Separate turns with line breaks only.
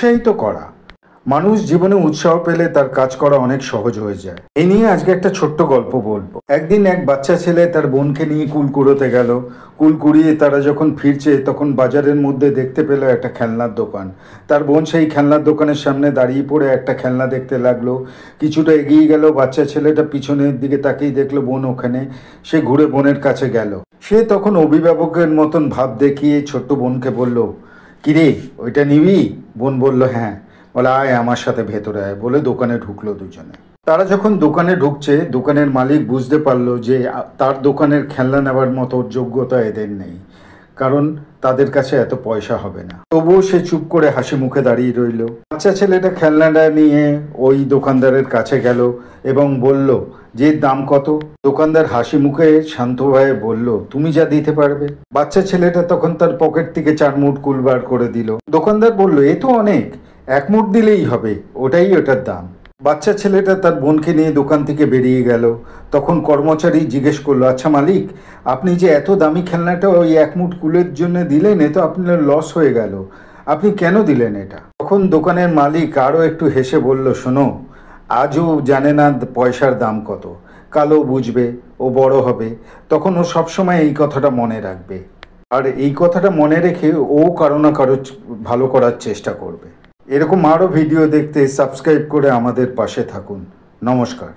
উৎসাহিত করা। মানুষ জীবনে উৎসাহ পেলে তার কাজ করা অনেক সহজ হয়ে যায়। এই নিয়ে আজকে একটা ছোট্ট গল্প বলবো। একদিন এক বাচ্চা ছেলে তার বোনকে নিয়ে কুল কুড়োতে গেল। কুল কুড়িয়ে তারা যখন ফিরছে তখন বাজারের মধ্যে দেখতে পেল একটা খেলনার দোকান। তার বোন সেই খেলনার দোকানের সামনে দাঁড়িয়ে পড়ে একটা খেলনা দেখতে লাগলো। কিছুটা এগিয়ে গেল, বাচ্চা ছেলেটা পিছনের দিকে তাকিয়ে দেখলো বোন ওখানে। সে ঘুরে বোনের কাছে গেল। সে তখন অভিভাবকের মতন ভাব দেখিয়ে ছোট্ট বোনকে বলল, কিরে ওইটা নিবি? বোন বলল হ্যাঁ। বলে আয় আমার সাথে ভেতরে আয়, বলে দোকানে ঢুকলো দুজনে। তারা যখন দোকানে ঢুকছে দোকানের মালিক বুঝতে পারলো যে তার দোকানের খেলনা নেওয়ার মতো যোগ্যতা এদের নেই, কারণ তাদের কাছে এত পয়সা হবে না। তবুও সে চুপ করে হাসি মুখে দাঁড়িয়ে রইল। বাচ্চা ছেলেটা খেলনাটা নিয়ে ওই দোকানদারের কাছে গেল এবং বলল যে দাম কত? দোকানদার হাসি মুখে শান্ত হয়ে বলল, তুমি যা দিতে পারবে। বাচ্চা ছেলেটা তখন তার পকেট থেকে 4 মুঠ কুল বার করে দিল। দোকানদার বলল, এ তো অনেক, 1 মুঠ দিলেই হবে, ওটাই ওটার দাম। বাচ্চা ছেলেটা তার বোনকে নিয়ে দোকান থেকে বেরিয়ে গেল। তখন কর্মচারী জিজ্ঞেস করলো, আচ্ছা মালিক, আপনি যে এত দামি খেলনাটা ওই 1 মুঠ কুলের জন্য দিলেন, এ তো আপনার লস হয়ে গেল, আপনি কেন দিলেন এটা? তখন দোকানের মালিক আরও একটু হেসে বলল, শোনো, আজও জানে না পয়সার দাম কত, কালও বুঝবে, ও বড় হবে, তখন ও সবসময় এই কথাটা মনে রাখবে, আর এই কথাটা মনে রেখে ও কারো না কারো ভালো করার চেষ্টা করবে। এরকম আরও ভিডিও দেখতে সাবস্ক্রাইব করে আমাদের পাশে থাকুন। নমস্কার।